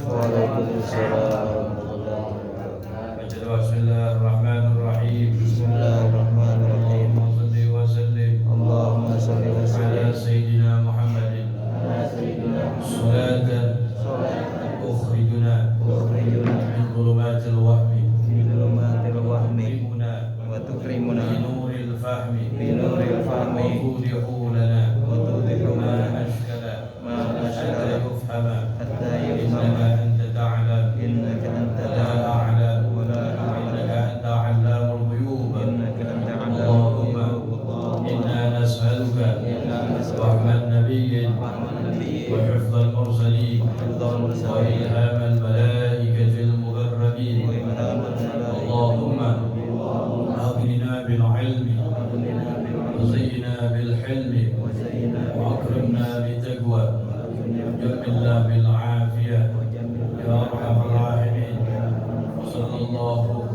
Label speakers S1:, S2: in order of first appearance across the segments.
S1: Waalaikumsalam warahmatullahi wabarakatuh.
S2: Bismillahirrahmanirrahim.
S1: Bismillahirrahmanirrahim.
S2: Allahumma shalli wa sallim
S1: Ala
S2: sayyidina Muhammadin salatan ukhrijuna min dhulumatil wahmi
S1: min dhulumatil wahmi
S2: wa
S1: wa tukrimuna
S2: bi nuril fahmi
S1: bi nuril fahmi
S2: wa tudihu lana
S1: wa tudhihu
S2: ma
S1: lana
S2: ashkala
S1: ma
S2: hatta
S1: ashkala
S2: yufhama
S1: hatta
S2: innaka
S1: yufhama
S2: anta ta'lam
S1: innaka anta
S2: wa la a'lam
S1: wa la
S2: innaka
S1: a'lam
S2: anta 'allamul ghuyub.
S1: innaka anta
S2: Allahumma inna nas'aluka rahman nabiyyin wa hifdzal mursalin wa ilhamal malaikatil muqarrabin. Allahumma aghnina bil ilmi wa zayyina bil hilmi wa akrimna bit taqwa jamilna bil afiyah ya arhamar rahimin. Sallallahu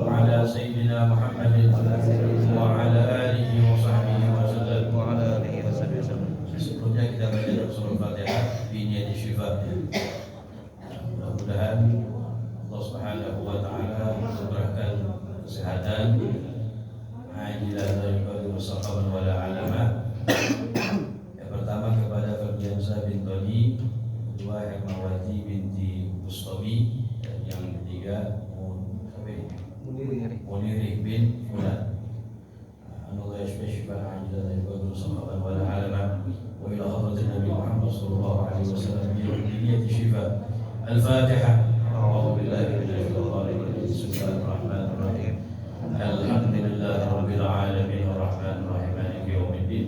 S2: ala sayyidina Muhammadin wa ala alihi wa sahbihi wa sallam.
S1: wa ala alihi wasallam.
S2: Sebelumnya kita baca surah Fatihah biniyati syifa. Mudah-mudahan Allah Subhanahu wa taala memberikan kesehatan, ajilan daripada musaqaban wala alama. Yang pertama kepada Fabiansa bin Tony, kedua Hermawati binti Bustawi, dan yang ketiga Munirih bin Fulan. Allah yashfi shifaan ajilan daripada musaqaban wala alama. Wa ila hadratin Nabi Muhammad sallallahu alaihi wasallam biniyati syifa. Al-Fatihah. A'udzu billahi minasyaitonir rajim. Bismillahirrahmanirrahim. Alhamdulillahi rabbil alamin arrahmanir rahim maliki yaumiddin.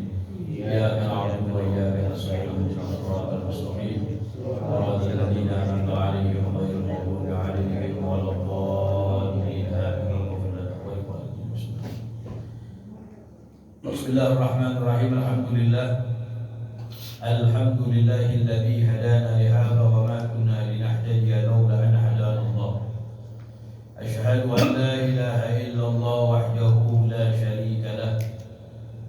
S2: Iyyaka na'budu wa iyyaka nasta'in ihdinas siratal mustaqim. Siratal ladzina an'amta 'alaihim ghairil maghdubi 'alaihim waladdallin. Bismillahirrahmanirrahim. Alhamdulillahilladzi hadana li hadza wa ma kunna linahtadiya laula an hadana Allah. Asyhadu an la ilaha illallah wahdahu la syarika lah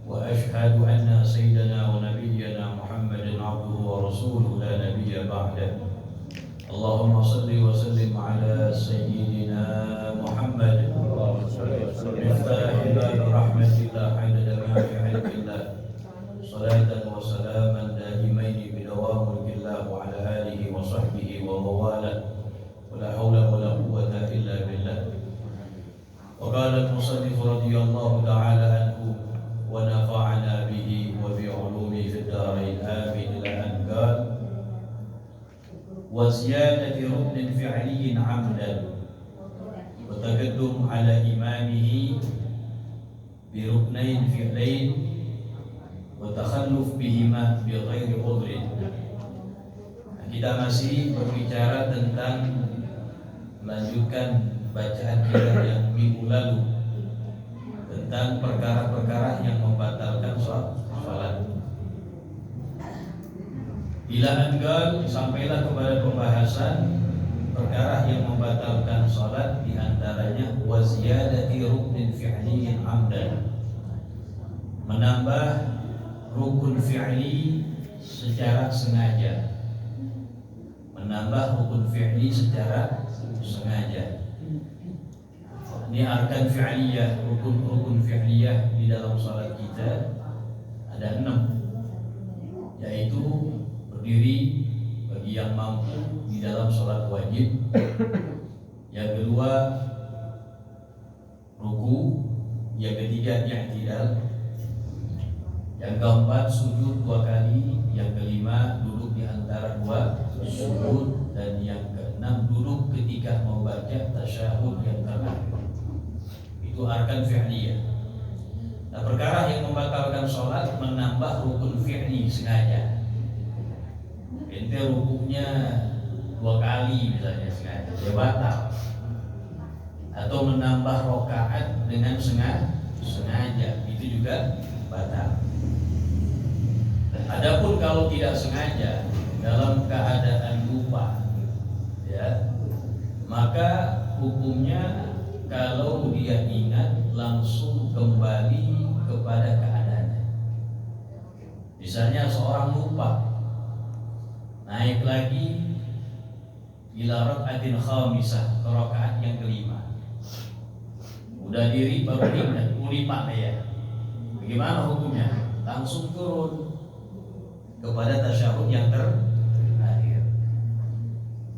S2: wa asyhadu anna sayyidana wa nabiyyana Muhammadan 'abduhu wa rasuluhu la nabiyya ba'dahu. Allahumma salli wa sallim ala sayyidina Muhammad miftahil rahmatillah 'adada ma fi 'ilmillah. Salatan wa salaman daimaini bidawam mulkillah wa ala alihi wa sahbihi wa mawalah. Wa la hawla wa la quwwata illa billah. Wa qala al-musannif radhiyallahu ta'ala anhu wa nafa'ana bihi wa bi 'ulumi fid darain amin ila an qala wa ziyadati ruknin fi'liyyin 'amdan wa taqaddum ala imamihi bi ruknain fi'lain wa takhalluf bihima bi ghairi udhrin. Kita masih berbicara tentang melanjutkan bacaan kita yang minggu lalu tentang perkara-perkara yang membatalkan salat. Bila anggal sampailah kepada pembahasan perkara yang membatalkan salat, di antaranya wa ziyadati ruknin fi'liyyin 'amdan, menambah rukun fi'li secara sengaja. Menambah rukun fi'li secara sengaja. Ini arkan fi'liyah, rukun fi'liyah di dalam salat kita ada 6, yaitu berdiri bagi yang mampu di dalam salat wajib. Yang kedua ruku, yang ketiga i'tidal, yang keempat sujud 2 kali, yang kelima duduk di antara 2 sujud, dan yang keenam duduk ketika membaca tasyahud yang terakhir. Itu arkan fi'liyah. Nah, perkara yang membatalkan sholat menambah rukun fi'li sengaja. Ente rukunya 2 kali misalnya sengaja, dia batal. Atau menambah rakaat dengan sengaja, itu juga batal. Adapun kalau tidak sengaja dalam keadaan lupa, ya, maka hukumnya kalau dia ingat langsung kembali kepada keadaannya. Misalnya seorang lupa naik lagi ila rakaatin khamisah, ke rakaat yang kelima. Udah diri baru ingat, ulima ya. Bagaimana hukumnya? Langsung turun kepada tasyahud yang terakhir.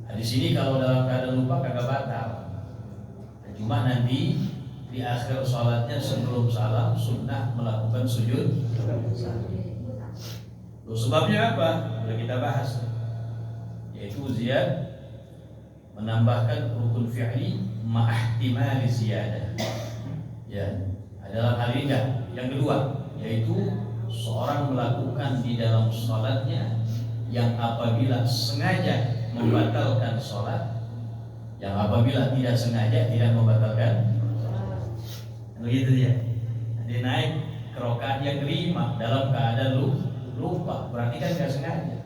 S2: Nah, di sini kalau dalam keadaan lupa kagak batal. Cuma nanti di akhir sholatnya sebelum salam sunnah melakukan sujud sahwi. Loh, sebabnya apa? Sudah kita bahas, yaitu ziyad menambahkan rukun fi'li ma'ahtimali ziyadah. Ya, dalam hal ini yang kedua, yaitu seorang melakukan di dalam sholatnya yang apabila sengaja membatalkan sholat, yang apabila tidak sengaja tidak membatalkan. Begitu ya. Dia naik ke rakaat yang kelima dalam keadaan lupa, berarti kan nggak sengaja.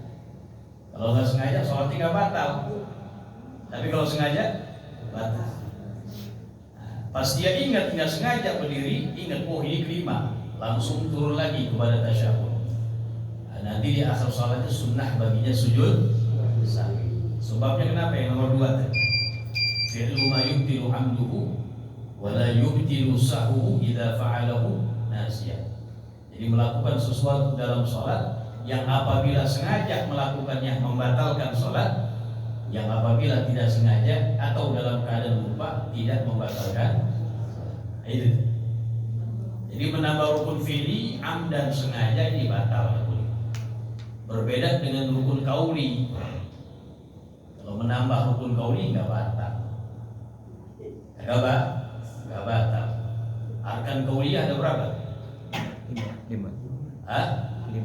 S2: Kalau nggak sengaja sholatnya nggak batal, tapi kalau sengaja batal. Pas dia ingat nggak sengaja berdiri, ingat oh ini kelima, langsung turun lagi kepada tasyahud. Nah, nanti di akhir sholatnya sunnah baginya sujud sahwi. Sebabnya kenapa? Yang nomor 2 tadi, fi'lu ma yubtilu hamduhu wa la yubtilu sahwu idza fa'alahu nasiyan. Jadi melakukan sesuatu dalam sholat yang apabila sengaja melakukannya membatalkan sholat, yang apabila tidak sengaja atau dalam keadaan lupa tidak membatalkan. Itu. Jadi menambah rukun fi'li amdan sengaja ini batal. Berbeda dengan rukun qauli. Kalau menambah rukun qauli enggak batal. Enggak batal. Arkan qauli ada berapa?
S1: 5.
S2: Hah? 5.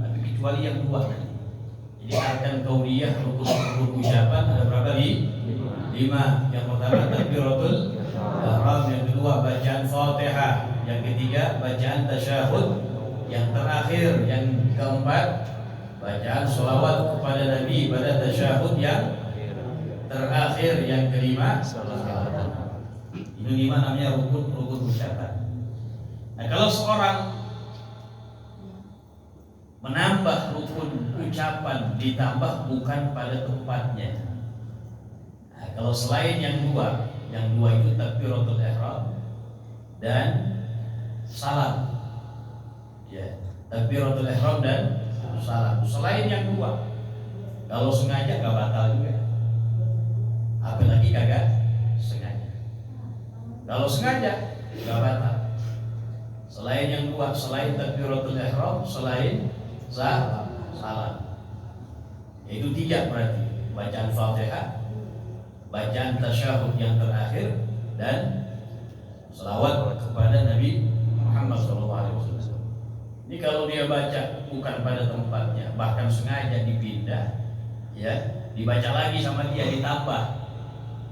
S2: Tapi kecuali yang 2 tadi. Jadi arkan qauliyah rukun ucapan ada berapa? 5. Yang pertama takbiratul ihram, yang kedua bacaan Fatihah, yang ketiga bacaan tasyahud, yang terakhir yang keempat bacaan sholawat kepada Nabi pada tasyahud yang terakhir, yang kelima salawat. Ini 5 namanya rukun ucapan. Nah, kalau seorang menambah rukun ucapan ditambah bukan pada tempatnya. Nah, kalau selain yang 2 itu takbiratul ihram dan salam. Ya, takbiratul ihram dan salam. Selain yang 2, kalau sengaja enggak batal juga. Apalagi kagak sengaja. Kalau sengaja enggak batal. Selain yang 2, selain takbiratul ihram, selain salam. Itu 3 berarti. Bacaan Fatihah, bacaan tasyahud yang terakhir, dan selawat kepada Nabi Muhammad SAW. Ini kalau dia baca bukan pada tempatnya, bahkan sengaja dipindah, ya, dibaca lagi sama dia, ditambah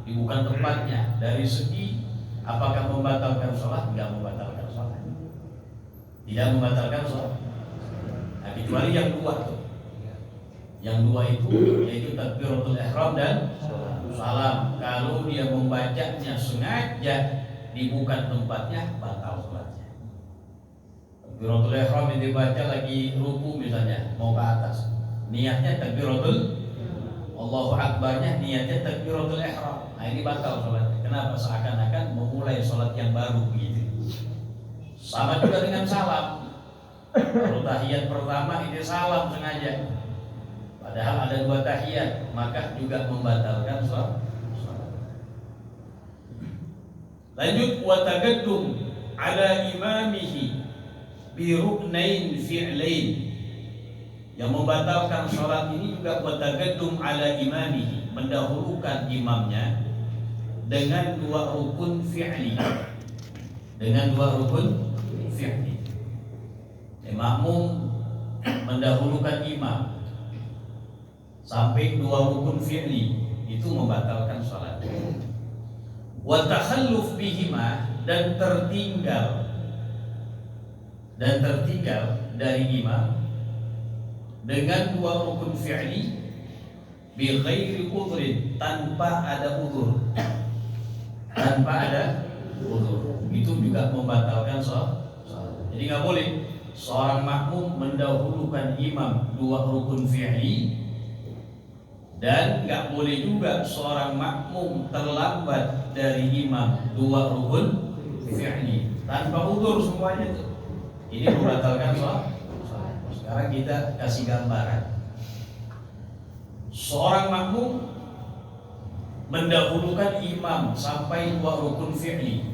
S2: di bukan tempatnya, dari segi apakah membatalkan sholat? Tidak membatalkan sholat. Tidak membatalkan sholat. Nah, kecuali yang 2 tuh. Yang 2 itu yaitu takbiratul ihram dan salam. Kalau dia membacanya sengaja di bukan tempatnya, batal sholatnya. Takbiratul ihram yang dibaca lagi ruku misalnya, mau ke atas, niatnya takbiratul Allahu Akbarnya, niatnya takbiratul ihram. Nah, ini batal sholatnya. Kenapa? Seakan-akan memulai sholat yang baru begitu. Sama juga dengan salam. Kalau tahiyat pertama ini salam sengaja, padahal ada 2 tahiyat, maka juga membatalkan sholat. Lanjut, wa taqaddum ala imamihi bi ruknain fi'lain. Yang membatalkan sholat ini juga wa taqaddum ala imamihi, mendahulukan imamnya dengan 2 rukun fi'li. Dengan 2 rukun fi'li. Makmum mendahulukan imam sampai 2 rukun fi'li, itu membatalkan sholat. Wa takhalluf bihima, dan tertinggal dari imam dengan 2 rukun fi'li bi ghairi udhrin, tanpa ada udhur. Itu juga membatalkan sholat. Jadi nggak boleh seorang makmum mendahulukan imam 2 rukun fi'li Dan nggak boleh juga seorang makmum terlambat dari imam 2 rukun fi'li tanpa udzur semuanya itu. Ini membatalkan sholat. Sekarang kita kasih gambaran. Seorang makmum mendahulukan imam sampai 2 rukun fi'li.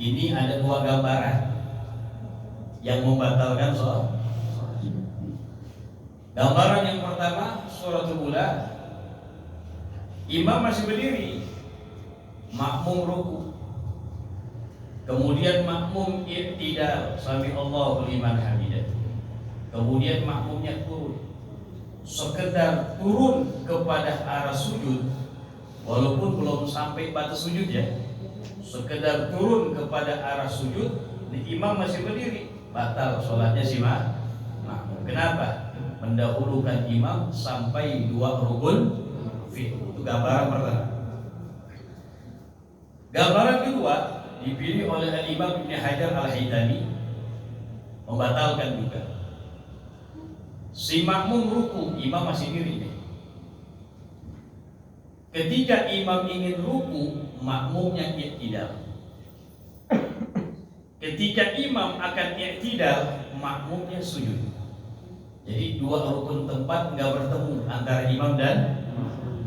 S2: Ini ada 2 gambaran yang membatalkan sholat. Gambaran yang pertama, suratul ula, imam masih berdiri, makmum ruku, kemudian makmum i'tidal, sami Allahu liman hamidah, kemudian makmumnya turun, sekedar turun kepada arah sujud, walaupun belum sampai batas sujud ya, sekedar turun kepada arah sujud, imam masih berdiri, batal sholatnya si makmum. Kenapa? Mendahulukan imam sampai 2 rukun fi'li. Itu gambaran pertama. Gambaran kedua dipilih oleh Imam Ibnu Hajar Al-Haytami, membatalkan juga. Si makmum ruku, imam masih diri. Ketika imam ingin ruku, makmumnya i'tidal. Ketika imam akan i'tidal, makmumnya sujud. Jadi 2 rukun tempat nggak bertemu antara imam dan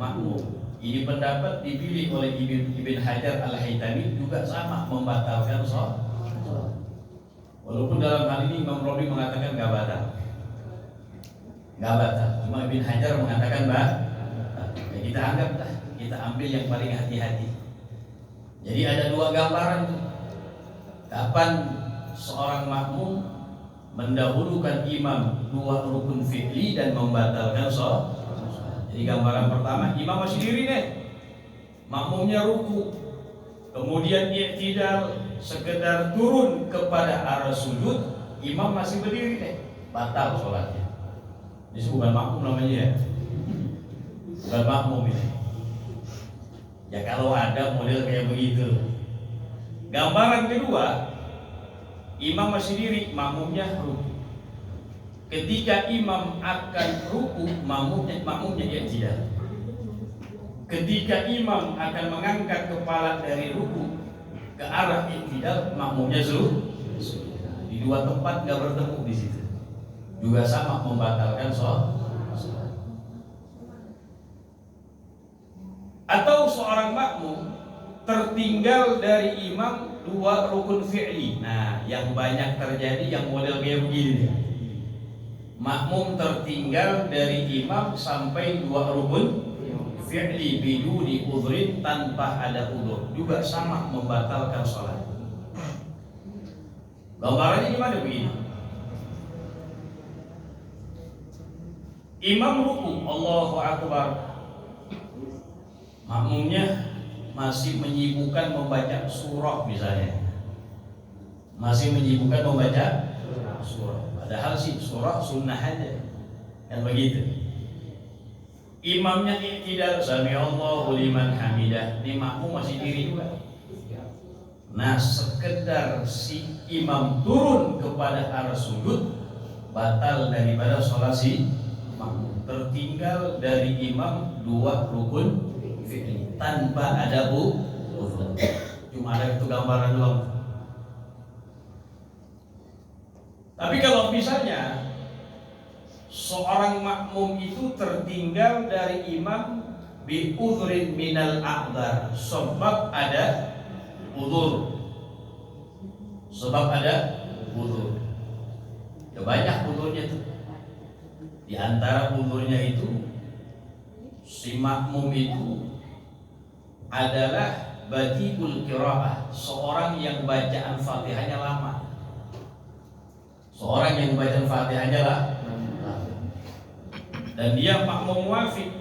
S2: makmum. Ini pendapat dipilih oleh Ibn Hajar Al-Haytami, juga sama membatalkan sholat. Walaupun dalam hal ini Imam Rabi mengatakan nggak batal, cuma Ibn Hajar mengatakan ya kita anggap lah, kita ambil yang paling hati-hati. Jadi ada 2 gambaran tuh. Kapan seorang makmum mendahulukan imam 2 rukun fi'li dan membatalkan sholat. Jadi gambaran pertama, imam masih diri nih, makmumnya ruku, kemudian i'tidal, sekedar turun kepada arah sujud, imam masih berdiri nih, batal sholatnya. Ini bukan makmum namanya ya, bukan makmum ini. Ya kalau ada model kayak begitu. Gambaran kedua, imam masih diri, makmumnya ruku. Ketika imam akan ruku, makmumnya i'tidal. Ketika imam akan mengangkat kepala dari ruku ke arah i'tidal, makmumnya sujud. Di 2 tempat nggak bertemu di situ. Juga sama membatalkan sholat. Atau seorang makmum tertinggal dari imam 2 rukun fi'li. Nah, yang banyak terjadi yang model kayak begini nih. Makmum tertinggal dari imam sampai 2 rukun fi'li biduni udhrin, tanpa ada udhur, juga sama membatalkan sholat. Gambarannya gimana begini? Imam ruku, Allahu Akbar, makmumnya masih menyibukkan membaca surah misalnya, masih menyibukkan membaca surah. Padahal sih surah sunnah aja, kan begitu. Imamnya i'tidal, sami Allahu liman hamidah, ini makmum masih diri juga. Nah, sekedar si imam turun kepada arah sujud, batal daripada sholat si makmum. Tertinggal dari imam 2 rukun fi'li tanpa ada udhur. Cuma ada itu gambaran doang. Tapi kalau misalnya seorang makmum itu tertinggal dari imam bi udhrin minal a'dzar, sebab ada udhur. Ya banyak udhurnya tuh. Di antara udhurnya itu, si makmum itu adalah badiul qiraah, seorang yang bacaan Fatihahnya lama. Seorang yang bacaan Fatihahnya lama. Dan dia makmum muwafiq.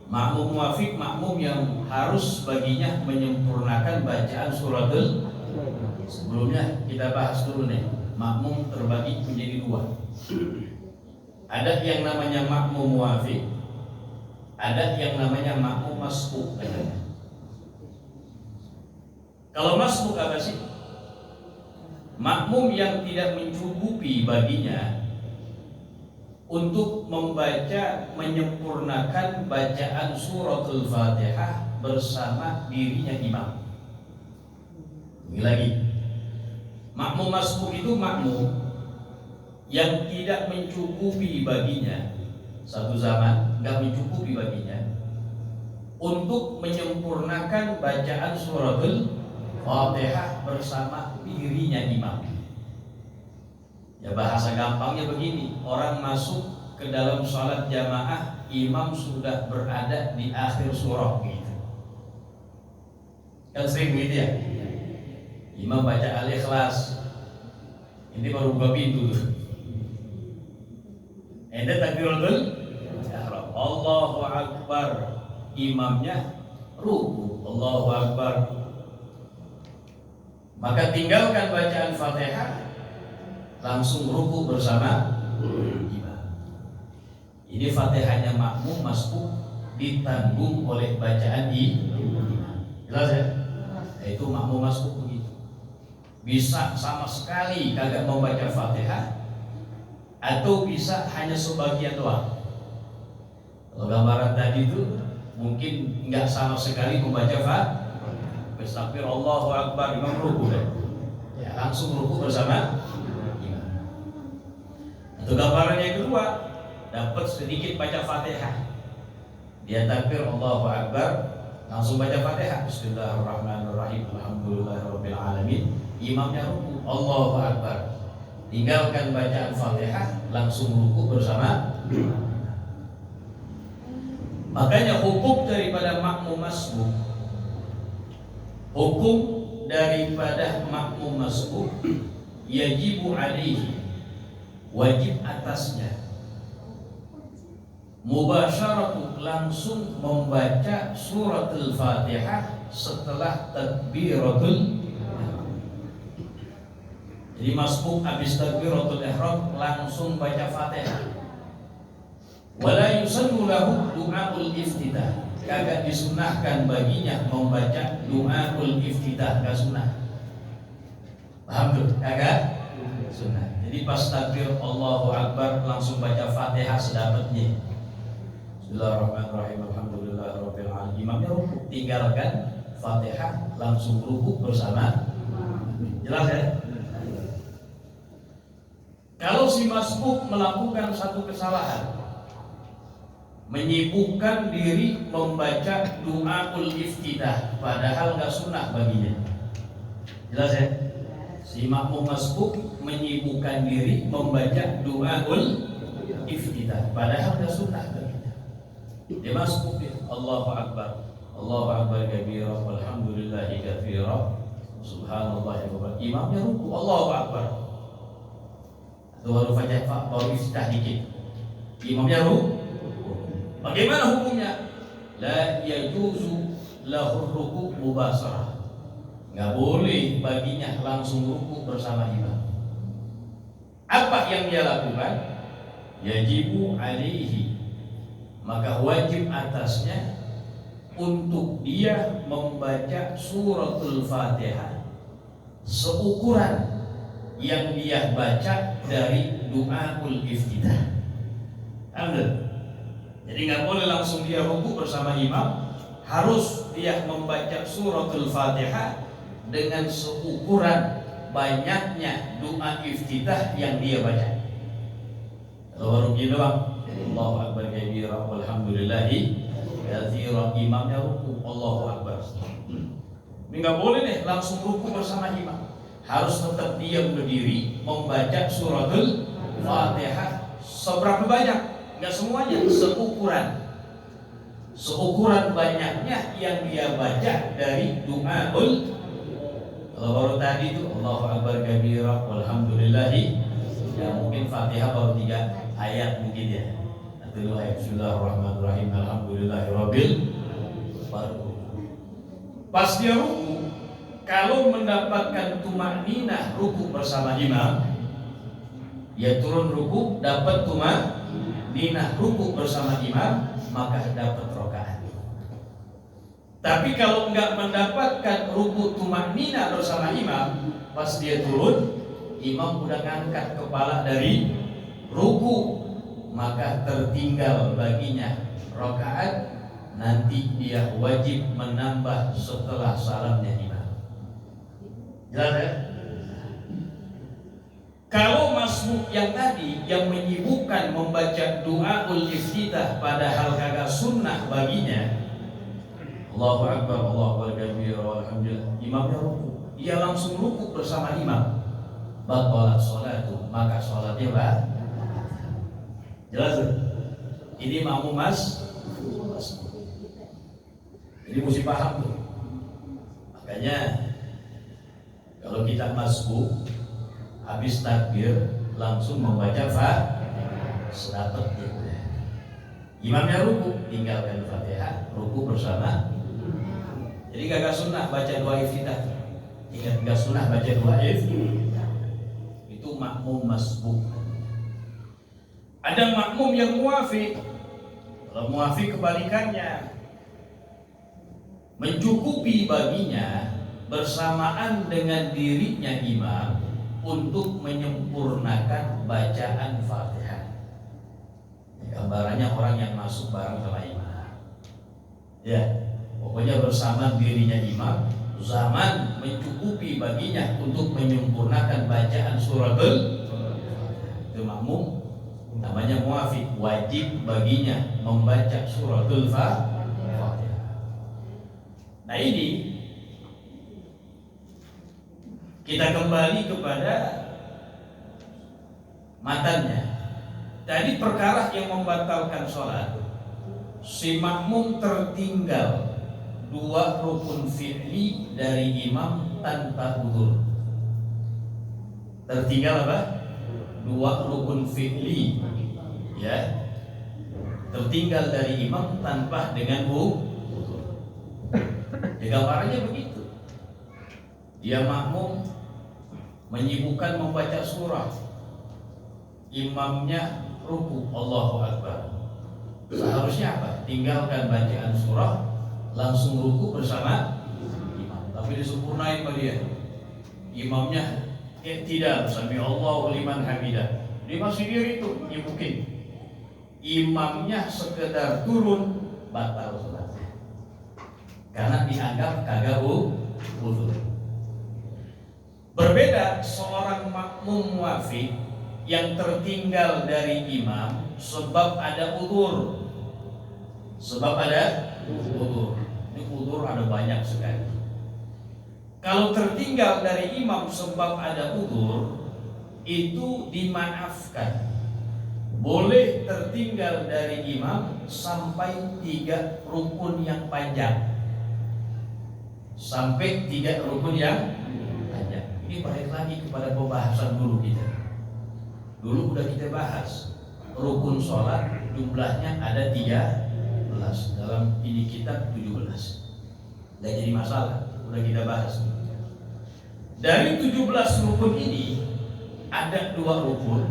S2: Makmum muwafiq, makmum yang harus baginya menyempurnakan bacaan suratul. Sebelumnya kita bahas dulu nih, makmum terbagi menjadi 2. Ada yang namanya makmum muwafiq, ada yang namanya makmum masbuq. Kalau masbuq apa sih? Makmum yang tidak mencukupi baginya untuk membaca, menyempurnakan bacaan suratul Fatihah bersama dirinya imam. Ini lagi, makmum masbuk itu makmum yang tidak mencukupi baginya, satu zaman nggak mencukupi baginya untuk menyempurnakan bacaan suratul Fatihah bersama dirinya imam. Ya bahasa gampangnya begini, orang masuk ke dalam sholat jamaah, imam sudah berada di akhir surah gitu. Kan sering begitu ya? Imam baca Al-Ikhlas, ini baru buka pintu tuh. Ente takbiratul ihram, Allahu Akbar, imamnya ruku, Allahu Akbar. Maka tinggalkan bacaan Fatihah, langsung ruku bersama imam. Ini Fatihahnya makmum masbuk ditanggung oleh bacaan imam. Jelas ya? Itu makmum masbuk begitu. Bisa sama sekali kagak membaca Fatihah, atau bisa hanya sebagian doang. Kalau gambaran tadi itu mungkin nggak sama sekali membaca Fatihah. Bismillah, Allahu Akbar, imam ruku kan? Ya, langsung ruku bersama imam. Atau gambaran yang kedua, dapat sedikit baca Fatihah, dia takbir Allahu Akbar, langsung baca Fatihah, Bismillahirrahmanirrahim, Alhamdulillahirabbil alamin, imamnya ruku, Allahu Akbar, tinggalkan bacaan Fatihah, langsung ruku bersama. Makanya hukum daripada makmum masbuk, hukum daripada makmum masbuk, yajibu alaihi, wajib atasnya, mubasyaratu, langsung membaca suratul Fatihah setelah takbiratul ihram. Jadi masbuk habis takbiratul ihram langsung baca Fatihah. Wala yusannu lahu du'aul iftitah, kagak disunahkan baginya membaca du'aul iftitah, kagak sunnah. Paham tuh? Kagak sunnah. Jadi pas takbir Allahu Akbar langsung baca Fatihah sedapatnya. Bismillahirrahmanirrahim, Alhamdulillahirabbil alamin. Imamnya ruku, tinggalkan Fatihah, langsung ruku bersama. Jelas ya? Kalau si masbuk melakukan satu kesalahan, menyibukkan diri membaca du'aul iftitah, padahal gak sunnah baginya. Jelas ya? Si makmum masbuk menyibukkan diri membaca du'aul iftitah, padahal gak sunnah baginya. Dia masbuk dia, Allahu Akbar, Allahu Akbar kabira, walhamdulillahi katsira, subhanallahi wa bihamdihi. Imamnya ruku, Allahu Akbar. Atau baru Fatihah, baru iftitah dikit, imamnya ruku. Bagaimana hukumnya? La yajuzu lahu ruku mubasarah, nggak boleh baginya langsung ruku bersama imam. Apa yang dia lakukan? Yajibu alaihi, maka wajib atasnya untuk dia membaca suratul Fatihah seukuran yang dia baca dari du'aul iftitah. Alhamdulillah. Jadi nggak boleh langsung dia ruku bersama imam, harus dia membaca suratul Fatihah dengan seukuran banyaknya doa iftitah yang dia baca. Kalau baru gitu bang, Allahu Akbar kabira, walhamdulillahi katsira, imamnya ruku, Allahu Akbar. Ini nggak boleh deh langsung ruku bersama imam, harus tetap diam berdiri membaca suratul Fatihah. Seberapa banyak? Enggak semuanya, seukuran banyaknya yang dia baca dari du'aul. Kalau baru tadi itu Allahu Akbar kabira, walhamdulillahi, ya mungkin Fatihah baru 3 ayat mungkin ya, atau 2 ayat. Bismillahirrahmanirrahim, alhamdulillahirabbil alamin. Pas dia ruku, kalau mendapatkan tumakninah ruku bersama imam, dia turun ruku dapat tumakninah ruku bersama imam, maka dapat rakaat. Tapi kalau enggak mendapatkan ruku tumakninah bersama imam, pas dia turun, imam udah ngangkat kepala dari ruku, maka tertinggal baginya rakaat, nanti dia wajib menambah setelah salamnya imam. Jelas ya? Kalau masbuk yang tadi yang menyibukkan membaca doaul iftitah padahal kagak sunnah baginya, Allahu Akbar, Allahu Akbar kabir, alhamdulillah, imamnya ruku, dia langsung ruku bersama imam, batalat sholatu, maka sholatnya batal. Jelas ya? Ini makmum masbuk. Jadi mesti paham tuh. Makanya kalau kita masbuk, habis takbir langsung membaca Fatihah. Imamnya ruku, tinggalkan Fatihah, ruku bersama. Jadi gak sunnah baca doa iftitah. Ingat, gak sunnah baca doa iftitah. Itu makmum masbuk. Ada makmum yang muafiq. Kalau muafiq kebalikannya, mencukupi baginya bersamaan dengan dirinya imam untuk menyempurnakan bacaan Fatihah. Gambarannya orang yang masuk bareng sama imam. Ya, pokoknya bersama dirinya imam, zaman mencukupi baginya untuk menyempurnakan bacaan surah Al-Fatihah. Itu makmum, namanya muafiq, wajib baginya membaca surah Al-Fatihah. Nah ini kita kembali kepada matannya. Tadi perkara yang membatalkan sholat, si makmum tertinggal 2 rukun fi'li dari imam tanpa udzur. Tertinggal apa? 2 rukun fi'li, ya, tertinggal dari imam tanpa dengan udzur. Ya, gambarannya begitu. Dia makmum menyibukkan membaca surah, imamnya ruku, Allahu Akbar. Seharusnya apa? Tinggalkan bacaan surah, langsung ruku bersama imam. Tapi disempurnain sama dia. Imamnya tidak sami Allahu liman hamidah. Dia masih diri itu nyibukin. Imamnya sekedar turun, batal sholatnya. Karena dianggap kagak udzur. Berbeda seorang makmum muafiq yang tertinggal dari imam sebab ada udzur. Sebab ada udzur. Ini udzur ada banyak sekali. Kalau tertinggal dari imam sebab ada udzur, itu dimaafkan. Boleh tertinggal dari imam sampai 3 rukun yang panjang. Sampai 3 rukun yang panjang. Ini balik lagi kepada pembahasan dulu kita. Dulu udah kita bahas rukun sholat jumlahnya ada 13, dalam ini kitab 17. Gak jadi masalah, udah kita bahas. Dari 17 rukun ini ada 2 rukun,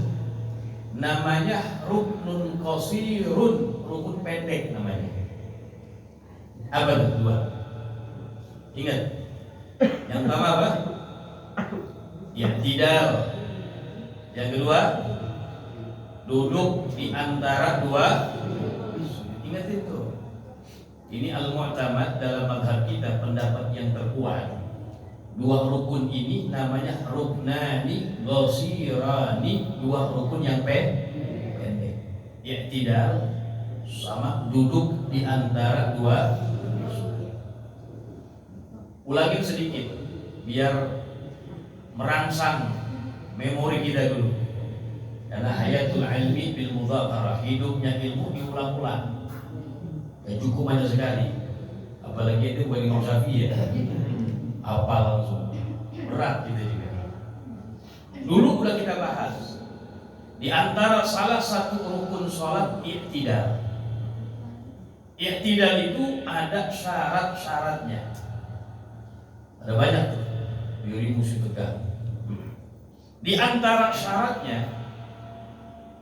S2: namanya ruknun qasirun, rukun pendek namanya. Apa itu 2? Ingat, yang pertama apa? I'tidal. Yang kedua, duduk di antara 2. Ingat itu. Ini al-mu'tamad dalam mazhab kita, pendapat yang terkuat. 2 rukun ini namanya ruknani qasirani, 2 rukun yang pendek. I'tidal sama duduk di antara 2. Ulangin sedikit biar merangsang memori kita dulu. Karena hayatul ilmi bil mudzakarah, hidupnya ilmu diulang-ulang. Ya cukup banyak sekali. Apalagi itu bagi Imam Syafi'i ya. Hafal langsung. Berat kita juga. Dulu udah kita bahas. Di antara salah satu rukun sholat i'tidal. I'tidal itu ada syarat-syaratnya. Ada banyak tuh. Diri mesti tegak. Di antara syaratnya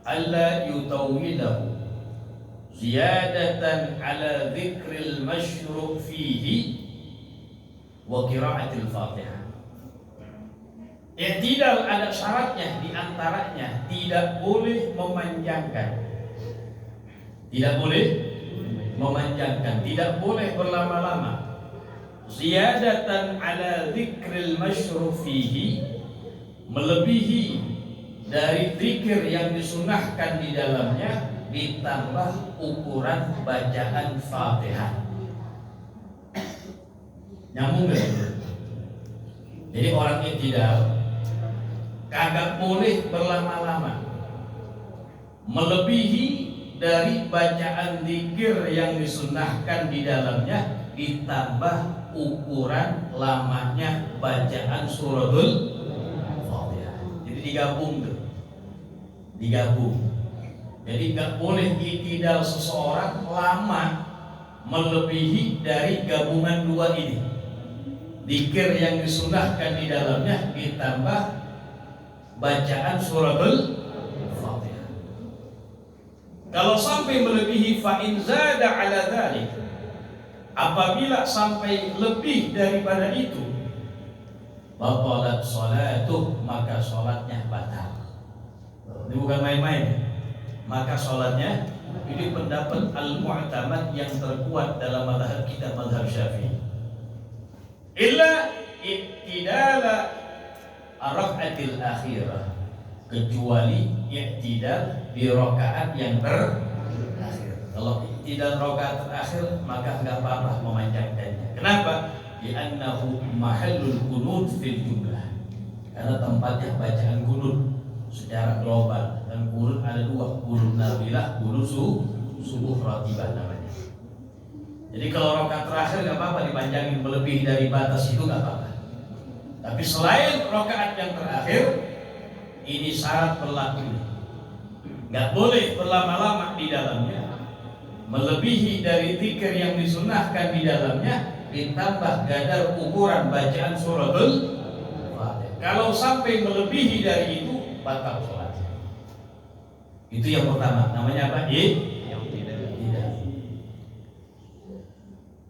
S2: alla yutawwilahu ziyadatan ala dzikril masyru' fihi wa qira'atil Fatihah. I'tidal ada syaratnya, di antaranya tidak boleh memanjangkan Tidak boleh memanjangkan, tidak boleh berlama-lama. Ziyadatan ala dzikril masyru' fihi, melebihi dari zikir yang disunahkan di dalamnya, ditambah ukuran bacaan Fatihah. Nyambung gak? Jadi orang i'tidal kagak boleh berlama-lama, melebihi dari bacaan zikir yang disunahkan di dalamnya, ditambah ukuran lamanya bacaan suratul Fatihah. Jadi digabung tuh, digabung. Jadi nggak boleh i'tidal seseorang lama melebihi dari gabungan dua ini, zikir yang disunahkan di dalamnya ditambah bacaan suratul Fatihah. Kalau sampai melebihi, fa in zada ala dzalik, apabila sampai lebih daripada itu, batalat sholatuh, maka sholatnya batal. Ini bukan main-main. Maka sholatnya, ini pendapat al-mu'tamad yang terkuat dalam mazhab kita, mazhab Syafi'i. Illa i'tidala ar-rak'atil akhirah, kecuali i'tidal di rakaat yang terakhir. Kalau i'tidal rakaat terakhir maka enggak apa-apa memanjangkannya. Kenapa? Li'annahu mahallul qunut fil jumlah. Karena tempatnya bacaan qunut secara global, dan qunut ada dua, qunut nafilah, qunut subuh ratibah namanya. Jadi kalau rakaat terakhir enggak apa-apa dipanjangin melebihi dari batas itu, enggak apa-apa. Tapi selain rakaat yang terakhir, ini syarat berlaku, nggak boleh berlama-lama di dalamnya, melebihi dari zikir yang disunahkan di dalamnya, ditambah kadar ukuran bacaan suratul Fatihah. Kalau sampai melebihi dari itu, batal sholatnya. Itu yang pertama, namanya apa? Tidak.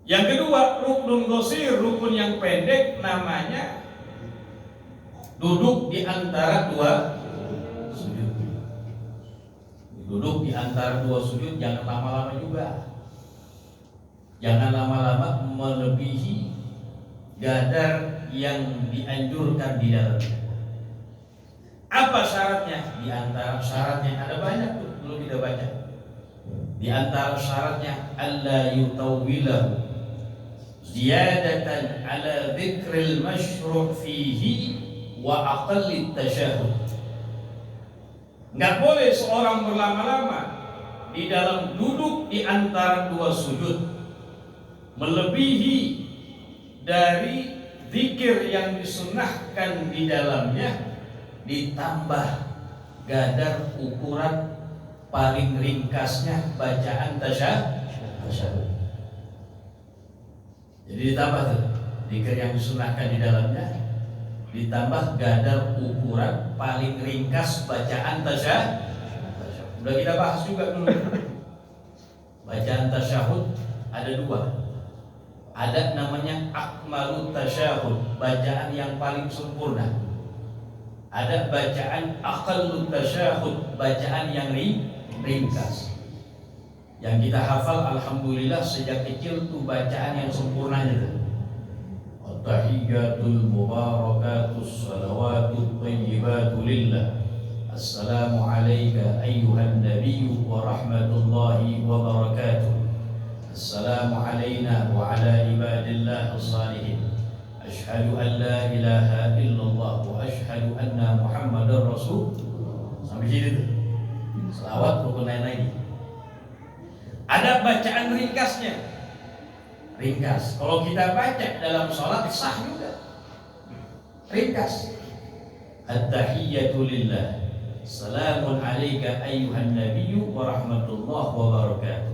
S2: Yang kedua, ruknun qasir, rukun yang pendek, namanya duduk di antara dua sujud. Duduk di antara dua sujud, jangan lama-lama juga. Jangan lama-lama melebihi kadar yang dianjurkan di dalamnya. Apa syaratnya? Di antara syaratnya ada banyak tuh, belum kita baca. Di antara syaratnya alla yutawwilahu ziyadatan ala dzikril masyru' fihi wa aqallit tasyahud. Nggak boleh seorang berlama-lama di dalam duduk di antara dua sujud, melebihi dari zikir yang disunahkan di dalamnya, ditambah kadar ukuran paling ringkasnya bacaan tasyahud. Jadi ditambah tuh zikir yang disunahkan di dalamnya, ditambah kadar ukuran paling ringkas bacaan tasyahud. Sudah kita bahas juga dulu. Bacaan tasyahud ada dua. Ada namanya akmalut tasyahud, bacaan yang paling sempurna. Ada bacaan aqallut tasyahud, bacaan yang ringkas. Yang kita hafal alhamdulillah sejak kecil tuh bacaan yang sempurnanya tuh. Tahiyyatul mubarakatus salawatut thayyibatu lillah. Assalamu alayka ayyuhan nabiyyu wa rahmatullahi wa barakatuh. Assalamu alayna wa ala ibadillah as-salihin. Ashhadu an la ilaha illallah wa ashhadu anna Muhammadar Rasul. Sampai situ tuh. Selawat rukun lain lagi. Ada bacaan ringkasnya. Ringkas. Kalau kita baca dalam sholat sah juga. Ringkas. At-tahiyyatu lillah. Salamun alayka ayyuhan nabiyyu wa rahmatullahi wa barakatuh.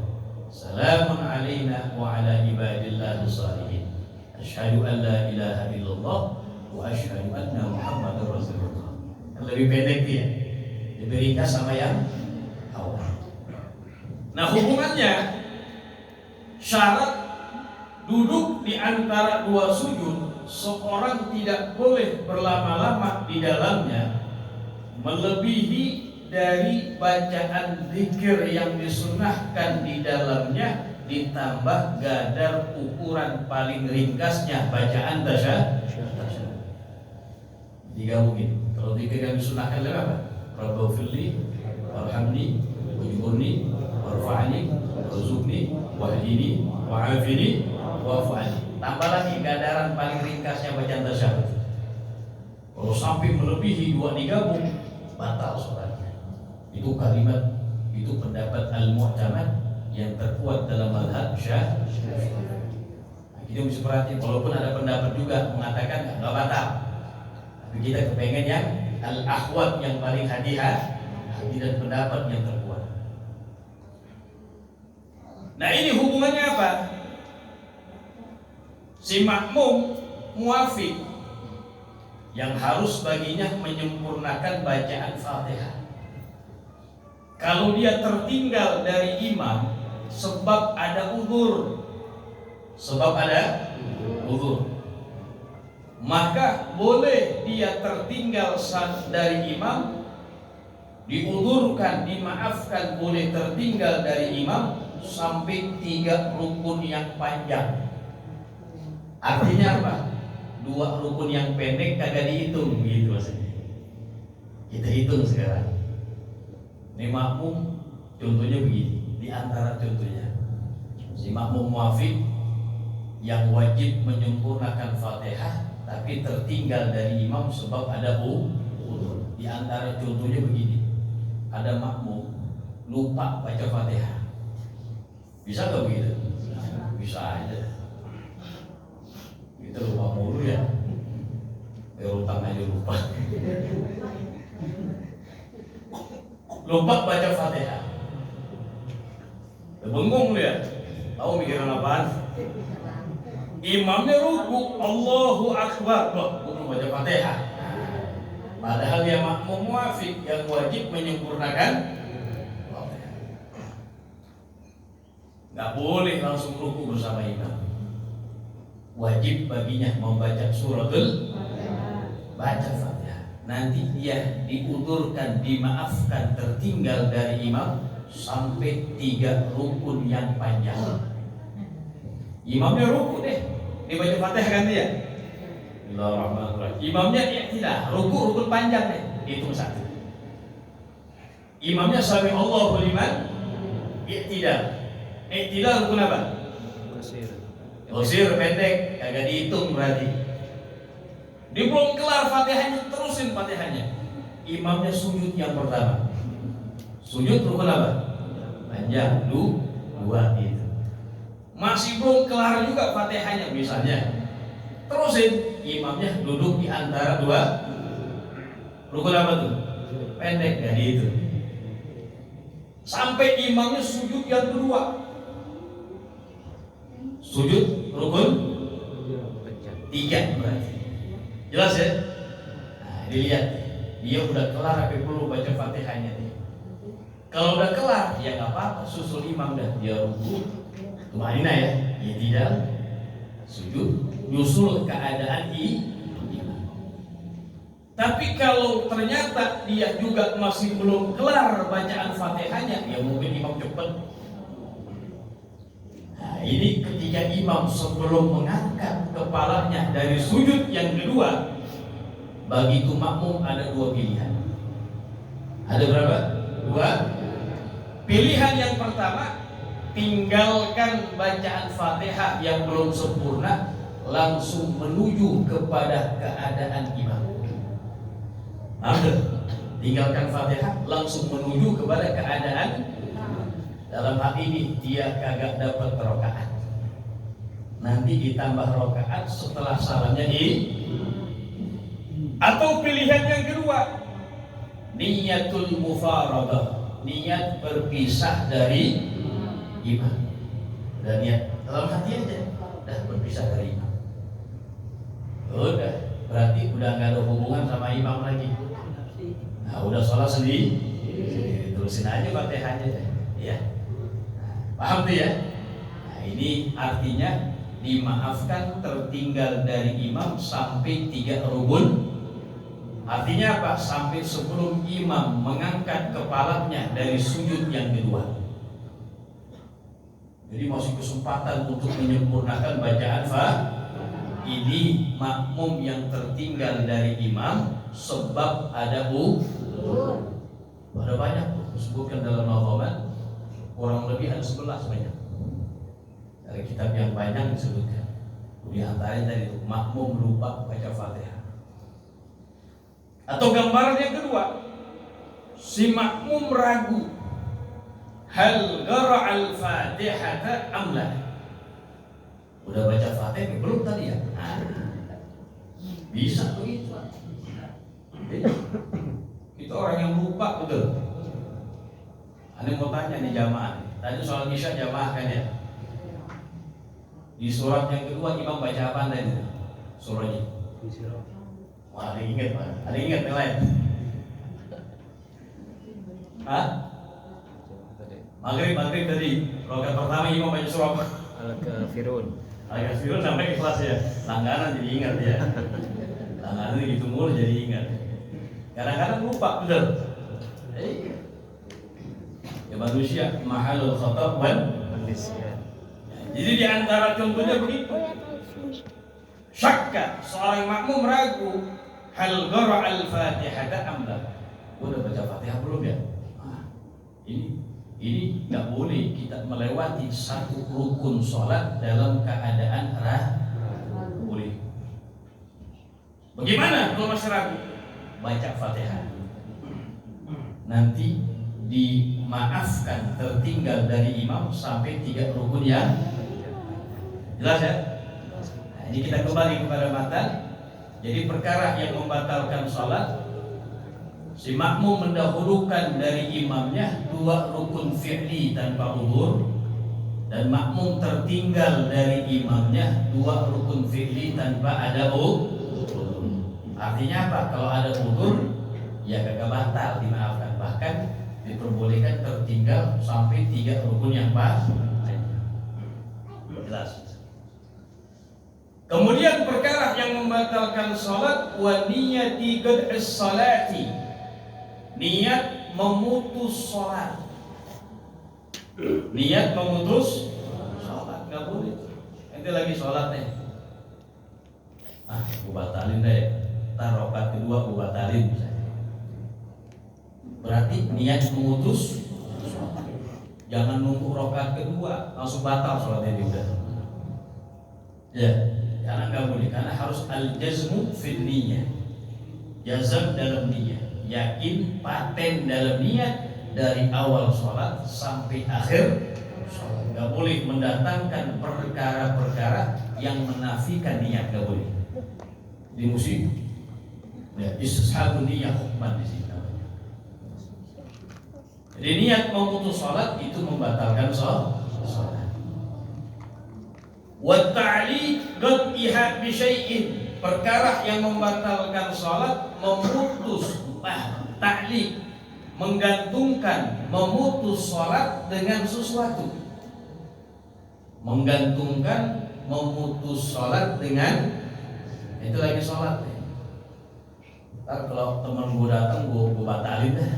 S2: Salamun alayna wa ala ibadillah as-salihin. Asyhadu an la ilaha illallah wa asyhadu anna Muhammadar Rasulullah. Lebih pendek dia. Lebih ringkas sama yang awal. Nah, hubungannya syarat duduk di antara dua sujud, seorang tidak boleh berlama-lama di dalamnya melebihi dari bacaan zikir yang disunahkan di dalamnya ditambah kadar ukuran paling ringkasnya bacaan tasyahud. Digabungin. Kalau zikir yang disunahkan adalah apa? Rabbighfirli warhamni wajburni warfa'ni warzuqni wahdini wa'afini wa'fu anni. Tambah lagi kadaran paling ringkasnya bacaan tasyahud. Kalau sampai melebihi 2 digabung, batal sholatnya. Itu kalimat, itu pendapat al-mu'tamad yang terkuat dalam mazhab Syafi'i. Nah, kita mesti perhatiin, walaupun ada pendapat juga mengatakan nggak batal, tapi kita kepengen yang al-ahwat yang paling hati dan pendapat yang terkuat. Nah, ini hubungannya apa? Si makmum muafiq yang harus baginya menyempurnakan bacaan Fatihah. Kalau dia tertinggal dari imam sebab ada uzur, maka boleh dia tertinggal dari imam, diuzurkan, dimaafkan, boleh tertinggal dari imam sampai 3 rukun yang panjang. Artinya apa? 2 rukun yang pendek kagak dihitung, gitu maksudnya. Kita hitung sekarang. Ini makmum contohnya begini, di antara contohnya si makmum muafiq yang wajib menyempurnakan Fatihah tapi tertinggal dari imam sebab ada uzur. Di antara contohnya begini, ada makmum lupa baca Fatihah. Bisa nggak begitu? Bisa aja. Kita lupa mulu ya. Utang aja lupa. Lupa baca Fatihah. Bengong dia. Tahu mikiran apaan? Imamnya ruku, Allahu Akbar. Loh, belum baca Fatihah. Padahal dia makmum muafiq yang wajib menyempurnakan Fatihah. Nggak boleh langsung ruku bersama imam. Wajib baginya membaca suratul baca Fatihah. Nanti dia diudurkan, dimaafkan, tertinggal dari imam sampai 3 rukun yang panjang. Imamnya ruku deh, dibaca Fatihah kan dia. Bismillahirrahmanirrahim. Imamnya i'tidal, rukun panjang deh, hitung 1. Imamnya sami Allahu liman i'tidal. I'tidal rukun apa? Qasir pendek, kagak dihitung berarti. Dia belum kelar Fatihahnya, terusin Fatihahnya. Imamnya sujud yang pertama. Sujud rukun apa? Panjang, 2 itu. Masih belum kelar juga Fatihahnya misalnya. Terusin, imamnya duduk di antara 2 rukun apa tuh? Pendek, gak dihitung. Sampai imamnya sujud yang kedua. Sujud rukun 3 berarti. Jelas ya? Nah, dilihat dia udah kelar apa belum baca Fatihahnya nih. Kalau udah kelar ya nggak apa-apa, susul imam dah. Dia ruku, tumanina ya, dia tidak sujud, nyusul keadaan imam. Tapi kalau ternyata dia juga masih belum kelar bacaan Fatihahnya, ya mungkin imam cepat. Nah, ini ketika imam sebelum mengangkat kepalanya dari sujud yang kedua, bagi itu makmum ada 2 pilihan. Ada berapa? 2. Pilihan yang pertama, tinggalkan bacaan Fatihah yang belum sempurna, langsung menuju kepada keadaan imam. Tinggalkan Fatihah, langsung menuju kepada keadaan. Dalam hal ini dia kagak dapat rakaat. Nanti ditambah rakaat setelah salamnya Atau pilihan yang kedua, niyatul mufaradah, niat berpisah dari imam. Dan niat dalam hati aja, udah berpisah dari imam. Udah, berarti udah nggak ada hubungan sama imam lagi. Nah, udah sholat sendiri, terusin aja Fatihahnya, ya. Paham tuh ya? Nah, ini artinya dimaafkan tertinggal dari imam sampai 3 rukun. Artinya apa? Sampai sebelum imam mengangkat kepalanya dari sujud yang kedua. Jadi masih kesempatan untuk menyempurnakan bacaan ini makmum yang tertinggal dari imam sebab ada ada banyak disebutkan dalam Al-Quran, kurang lebih ada 11 banyak. Dari kitab yang banyak disebutkan. Di antaranya dari makmum lupa baca Fatihah. Atau gambaran yang kedua, si makmum ragu hal qara'al Fatihata amla. Udah baca Fatihah belum tadi ya? Bisa begitu. Itu orang yang lupa betul. Anda mau tanya nih jamaah. Tadi soal Isya jamaah kan ya? Di surat yang kedua imam baca apa tadi? Surahnya. Wah, ada ingat Pak. Ada ingat yang lain? Hah? Maghrib tadi. Rakaat pertama imam baca surah apa?
S1: Al-Kafirun.
S2: Al-Kafirun sampai ikhlas ya. Langganan jadi ingat ya. Langganan gitu mulu jadi ingat. Kadang-kadang lupa betul. Ya manusia mahalul khata' wal nisyan. Jadi di antara contohnya begitu. Syakka, seorang makmum ragu hal qara'al Fatihata amla. Udah baca Fatihah belum ya? Ini nggak boleh kita melewati satu rukun sholat dalam keadaan boleh. Bagaimana kalau masih ragu? Baca Fatihah. Nanti dimaafkan tertinggal dari imam sampai 3 rukun yang jelas ya. Nah, ini kita kembali kepada matan. Jadi perkara yang membatalkan sholat, si makmum mendahulukan dari imamnya 2 rukun fi'li tanpa udzur, dan makmum tertinggal dari imamnya 2 rukun fi'li tanpa ada udzur. Artinya apa? Kalau ada udzur ya kagak batal, dimaafkan. Bahkan diperbolehkan tertinggal sampai 3 rukun yang pas. Jelas. Kemudian perkara yang membatalkan salat wa niyati qad'is salati. Niat memutus salat. Niat memutus salat enggak boleh. Ente lagi salat nih. Gua batalin deh. Entar rakaat kedua gua batalin misalnya. Berarti niat memutus salat. Jangan nunggu rakaat kedua langsung batal salatnya dia udah. Ya. Karena nggak boleh, karena harus al-jazmu fil niyyah, jazam dalam niat, yakin paten dalam niat dari awal sholat sampai akhir sholat. Nggak boleh mendatangkan perkara-perkara yang menafikan niat, nggak boleh. Di musib, ya, istishabun niyyah hukman di sini. Jadi niat memutus sholat itu membatalkan sholat. Wa ta'liq qad'iha bi syai'in, perkara yang membatalkan salat memutus ta'liq, menggantungkan, memutus salat dengan sesuatu. Menggantungkan, memutus salat dengan itu lagi salat. Ntar kalau teman gue datang gue batalin dah.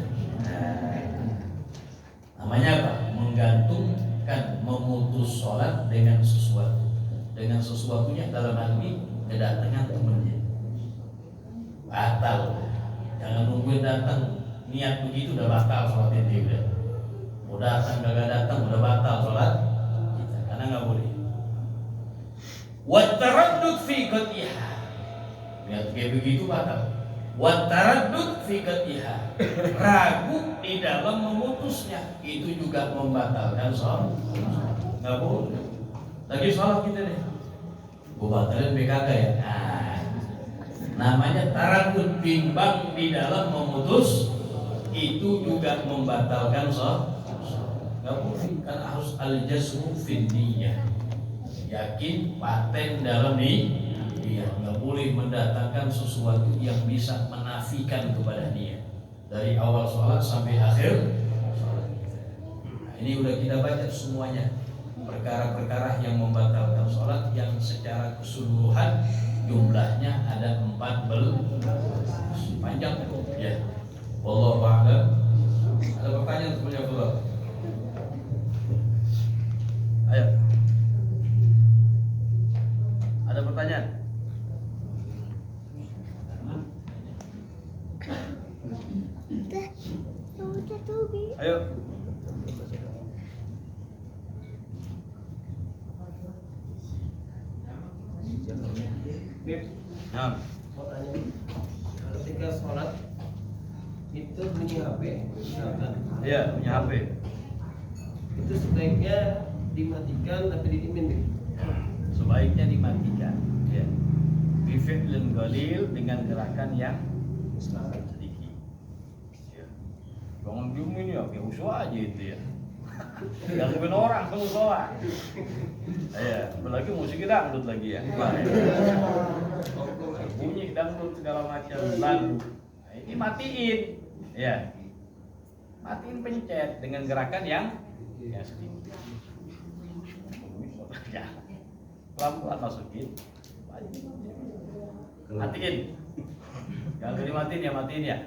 S2: Namanya apa? Menggantungkan, memutus salat dengan sesuatu. Dengan sesuatunya dalam hal ini kedatangan temannya batal. Jangan nungguin datang, niat begitu udah batal sholatnya dia udah. Mau datang gak datang udah batal sholat kita, karena nggak boleh. Wat taraddud fi qad'iha, niat kayak begitu batal. Wat taraddud fi qad'iha, ragu di dalam memutusnya, itu juga membatalkan sholat. Nggak boleh. Lagi sholat kita nih, gue batalin PKK ya. Namanya taradud, bimbang di dalam memutus, itu juga membatalkan sholat. Nggak boleh, karena harus al-jazmu fin niyyah, yakin paten dalam niat. Nggak boleh mendatangkan sesuatu yang bisa menafikan kepada niat dari awal sholat sampai akhir sholat. Nah, ini udah kita baca semuanya. Perkara-perkara yang membatalkan sholat yang secara keseluruhan jumlahnya ada 14 panjang ya. Wallahu a'lam. Ada pertanyaan semuanya dulu. Ayo. Ada pertanyaan? Ayo. Nah,
S3: ketika sholat itu bunyi HP misalkan,
S2: iya punya HP.
S3: itu sebaiknya dimatikan tapi didimin nih.
S2: Sebaiknya dimatikan. Ya. Bifi'lin qalil dengan gerakan yang sedikit. Ya. Jangan diumin ya, kayak usul aja itu ya. Gangguin orang kalau sholat. Ya, apalagi musik dangdut lagi ya. Bunyi dangdut segala macam lagu. Nah, ini matiin. Ya. Matiin pencet dengan gerakan yang sedikit. Ya. Pelan-pelan masukin. Matiin. Jangan dimatiin ya, matiin ya.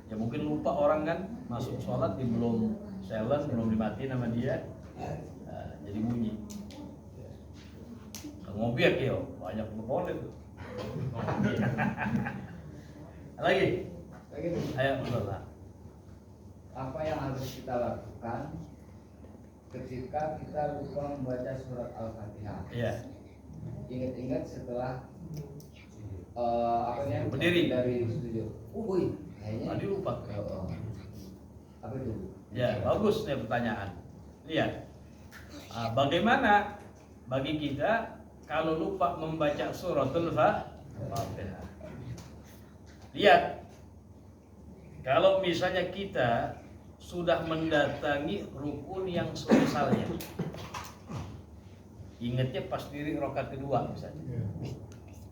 S2: Ya mungkin lupa orang kan masuk sholat di belum silent, belum dimatiin sama dia, jadi bunyi. Ngobiak ya, banyak boleh tuh. Lagi, ayo mulai.
S4: Apa yang harus kita lakukan ketika kita lupa membaca surat Al-Fatihah?
S2: Iya.
S4: Ingat-ingat setelah
S2: Berdiri.
S4: dari sujud. Kayaknya
S2: Tadi lupa.
S4: Apa itu?
S2: Ya, bagus nih pertanyaan. Lihat, bagaimana bagi kita kalau lupa membaca suratul Fatihah? Lihat, kalau misalnya kita sudah mendatangi rukun yang semisalnya, ingatnya pas diri rakaat kedua misalnya.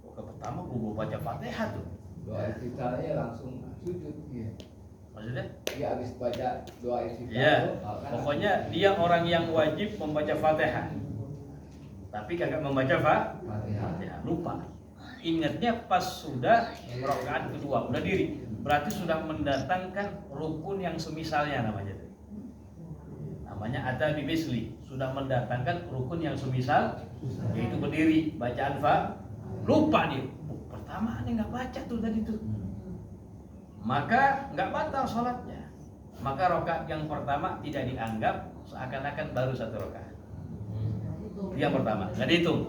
S2: Rakaat pertama gua baca Fatihah tuh.
S4: Doa istiftahnya langsung sujud.
S2: Maksudnya?
S4: Dia habis baca doa istiftah.
S2: Ya, pokoknya dia orang yang wajib membaca Fatihah, tapi kagak membaca Fatihah, lupa. Ingatnya pas sudah rakaat kedua, udah diri, berarti sudah mendatangkan rukun yang semisalnya namanya. Namanya ada di misli, sudah mendatangkan rukun yang semisal, yaitu berdiri, bacaan lupa dia. Pertama dia nggak baca tuh tadi tuh. Maka nggak batal sholatnya. Maka rakaat yang pertama tidak dianggap seakan-akan baru satu rakaat. Yang pertama, nggak dihitung.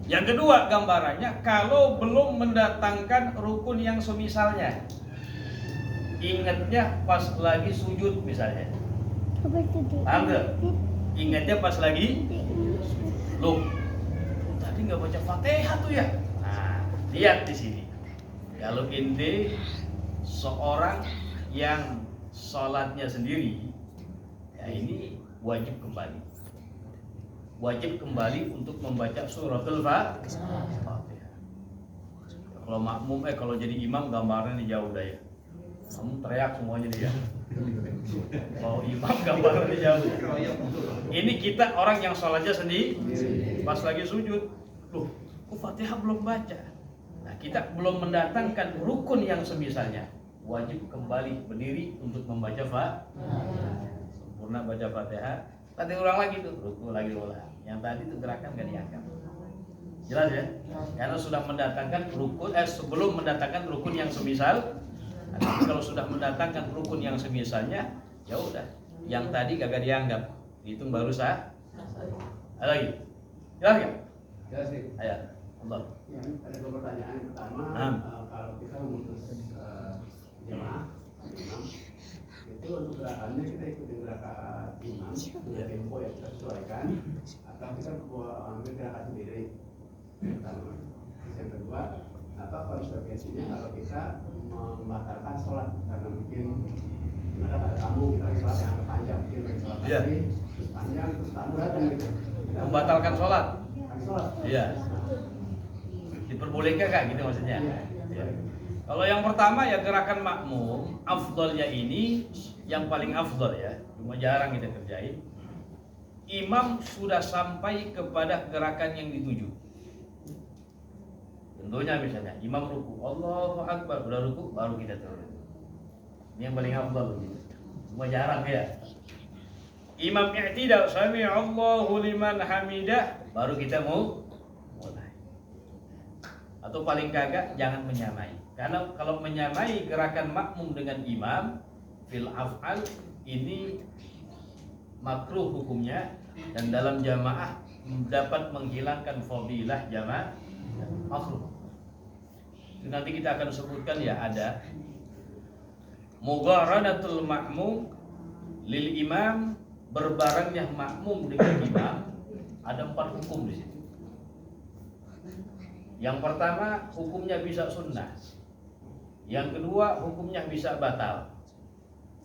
S2: Yang kedua gambarannya kalau belum mendatangkan rukun yang semisalnya, ingatnya pas lagi sujud misalnya. Paham nggak? Ingatnya pas lagi loh, tadi nggak baca Fatihah tuh ya. Nah, lihat di sini. Kalau ente seorang yang sholatnya sendiri, ya ini wajib kembali. Wajib kembali untuk membaca suratul Fatihah. Kalau makmum, kalau jadi imam gambarnya jauh dah ya. Kamu teriak semuanya dia. Kalau imam gambarnya jauh. Ini kita orang yang sholatnya sendiri, pas lagi sujud, loh, kok Fatihah belum baca? Nah, kita belum mendatangkan rukun yang semisalnya. Wajib kembali berdiri untuk membaca Fatihah. Sempurna baca Fatihah. Tadi ulang lagi tuh, ruku lagi ulang. Yang tadi itu gerakan gak dianggap. Jelas ya? Karena sudah mendatangkan rukun, sebelum mendatangkan rukun yang semisal. Nah, kalau sudah mendatangkan rukun yang semisalnya, ya udah. Yang tadi kagak dianggap. Hitung baru sah. Ada lagi? Jelas ya?
S4: Jelas sih.
S2: Ayo, Allah.
S5: Ya, ada dua pertanyaan. Pertama, kalau kita memutus jemaah, imam, itu untuk gerakannya kita ikuti gerakan imam, punya tempo yang kita sesuaikan, atau kita ambil gerakan sendiri. Pertama. Yang kedua, apa konsekuensinya kalau kita membatalkan sholat karena mungkin ada tamu kita lagi sholat yang agak panjang, mungkin lagi sholat tadi, terus panjang, terus tamu datang gitu.
S2: Membatalkan sholat.
S5: Sholat.
S2: Iya. Diperbolehkan kak gitu maksudnya. Ya. Kalau yang pertama ya gerakan makmum, afdolnya ini yang paling afdol ya, cuma jarang kita kerjain. Imam sudah sampai kepada gerakan yang dituju. Contohnya misalnya imam ruku, Allahu Akbar, udah ruku baru kita turun. Ini yang paling afdal gitu. Cuma jarang ya. Imam i'tidal, sami Allahu liman hamidah, baru kita mau mulai. Atau paling kagak jangan menyamai. Karena kalau menyamai gerakan makmum dengan imam fil af'al ini makruh hukumnya, dan dalam jamaah dapat menghilangkan fadilah jamaah makruh. Itu nanti kita akan sebutkan ya, ada mugharanatul ma'mum lil imam, berbarengnya makmum dengan imam. Ada 4 hukum di situ. Yang pertama hukumnya bisa sunnah. Yang kedua hukumnya bisa batal.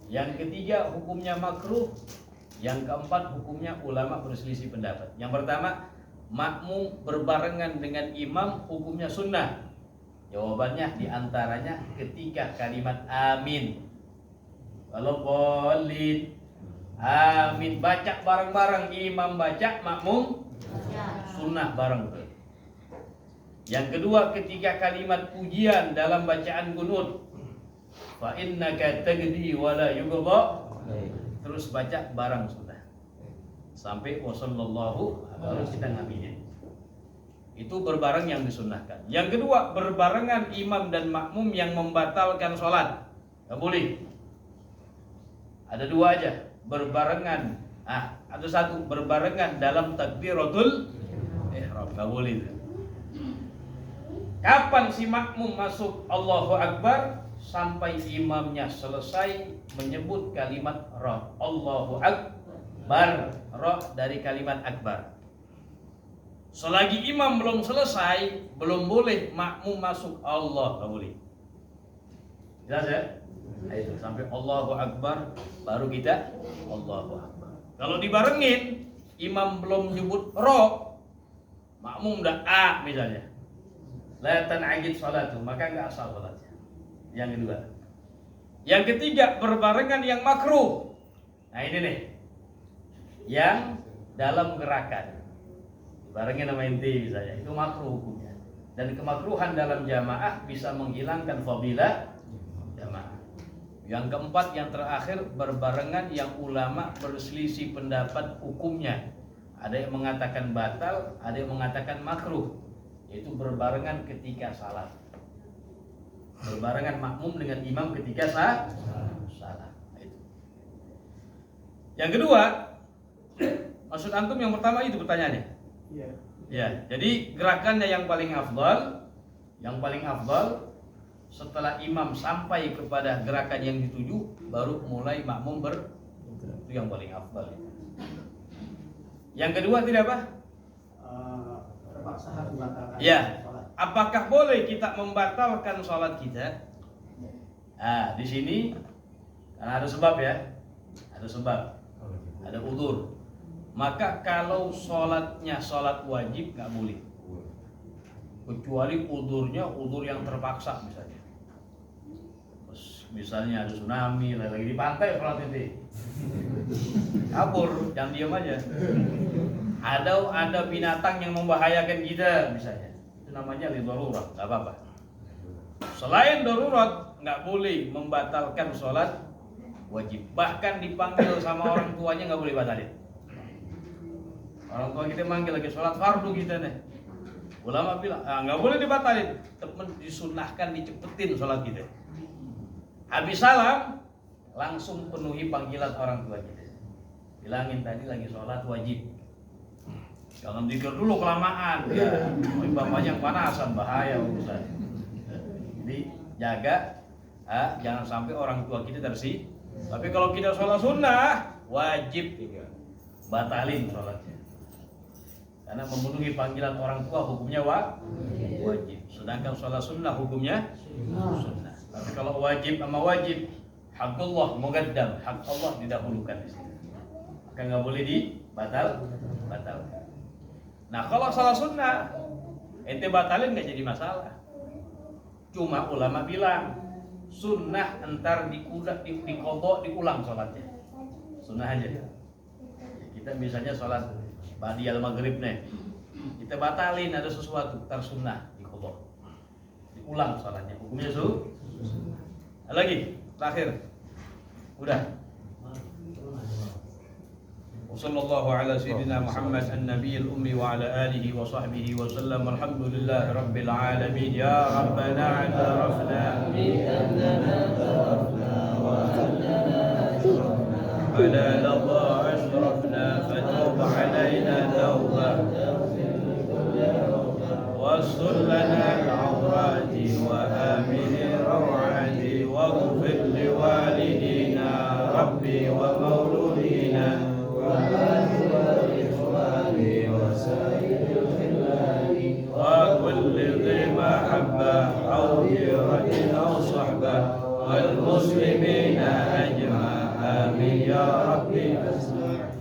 S2: Yang ketiga hukumnya makruh. Yang keempat hukumnya ulama berselisih pendapat. Yang pertama, makmum berbarengan dengan imam hukumnya sunnah. Jawabannya diantaranya ketika kalimat amin. Kalau boleh amin, baca bareng-bareng, imam baca, makmum sunnah bareng. Yang kedua ketika kalimat pujian dalam bacaan qunut, fa innaka tagdi wa la yughba, terus baca barang sudah sampai wasallallahu, baru kita ngaminin. Itu berbareng yang disunnahkan. Yang kedua, berbarengan imam dan makmum yang membatalkan sholat, nggak boleh. Ada 2 aja, berbarengan. Ada 1 berbarengan dalam takbiratul ihram, nggak boleh. Kapan si makmum masuk Allahu Akbar? Sampai imamnya selesai menyebut kalimat roh, Allahu Akbar, roh dari kalimat akbar. Selagi imam belum selesai, belum boleh makmum masuk Allah, nggak boleh. Jelas ya? Nah, itu sampai Allahu Akbar baru kita Allahu Akbar. Kalau dibarengin, imam belum nyebut roh, makmum udah misalnya, la tan'ajid salatu, maka nggak asal salatnya. Yang kedua. Yang ketiga, berbarengan yang makruh. Nah ini nih, yang dalam gerakan barengin sama inti misalnya, itu makruh hukumnya. Dan kemakruhan dalam jamaah bisa menghilangkan fadilah jamaah. Yang keempat, yang terakhir, berbarengan yang ulama berselisih pendapat hukumnya. Ada yang mengatakan batal, ada yang mengatakan makruh. Yaitu berbarengan ketika salat. Berbarengan makmum dengan imam ketika salat. Yang kedua, maksud antum yang pertama itu pertanyaannya.
S5: Iya.
S2: Ya, jadi gerakannya yang paling afdal setelah imam sampai kepada gerakan yang dituju, baru mulai makmum itu yang paling afdal. Yang kedua tidak apa?
S5: Terpaksa harus membatalkan
S2: Ya.
S5: sholat.
S2: Apakah boleh kita membatalkan sholat kita? Di sini karena ada sebab ya, ada sebab, ada udzur. Maka kalau sholatnya sholat wajib nggak boleh, kecuali udzurnya udzur yang terpaksa misalnya. Terus misalnya ada tsunami, lagi di pantai sholat itu, kabur, jangan diam aja. Ada binatang yang membahayakan kita misalnya, itu namanya darurat, nggak apa-apa. Selain darurat nggak boleh membatalkan sholat wajib. Bahkan dipanggil sama orang tuanya nggak boleh batalin. Orang tua kita manggil lagi sholat fardu kita nih, ulama bilang nggak boleh dibatalin, disunahkan dicepetin sholat kita. Habis salam langsung penuhi panggilan orang tua kita, bilangin tadi lagi sholat wajib, jangan tidur dulu kelamaan ya, bapaknya panasan bahaya urusan. Jadi jaga jangan sampai orang tua kita tersih. Tapi kalau kita sholat sunnah wajib batalin sholatnya, karena memenuhi panggilan orang tua hukumnya wajib. Sedangkan sholat sunnah hukumnya sunnah. Tapi kalau wajib sama wajib, hakullah muqaddam, hak Allah didahulukan di sini. Maka nggak boleh dibatalkan. Nah kalau sholat sunnah ente batalin nggak jadi masalah. Cuma ulama bilang sunnah entar dikodok diulang sholatnya, sunnah aja. Kita misalnya sholat ba'diyal maghrib nih, kita batalin ada sesuatu, entar sunnah dikodok.
S6: ulang salatnya. Hukumnya lagi terakhir. Udah. Wassallallahu ala sayyidina Muhammad an-nabiyil ummi wa ala alihi wa sahbihi wa sallam. Alhamdulillahi rabbil alamin. Ya Rabbana atarafna bi annana tarafna wa annana ashrafna ala Allah ashrafna fatub alaina tawbah واستر لنا العورات وآمن الروعات واغفر لوالدينا ربي ومولودينا وإخواني وسائر الخلان وكل ذي محبة أو جيرة أو صحبة والمسلمين أجمع آمين يا ربي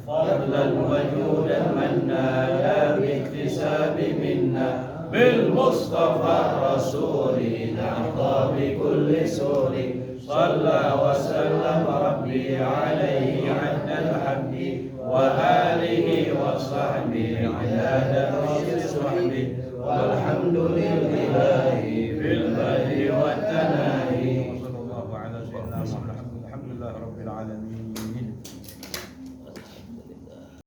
S6: فضلا وجودا منا لا باكتساب منا بالمصطفى الرسول نحظى بكل سور صلى وسلم ربي عليه عد الحمد وآله وصحبه عداد الصحب والحمد لله في البر والتناهي وصلى الله على سيدنا محمد الحمد لله رب العالمين.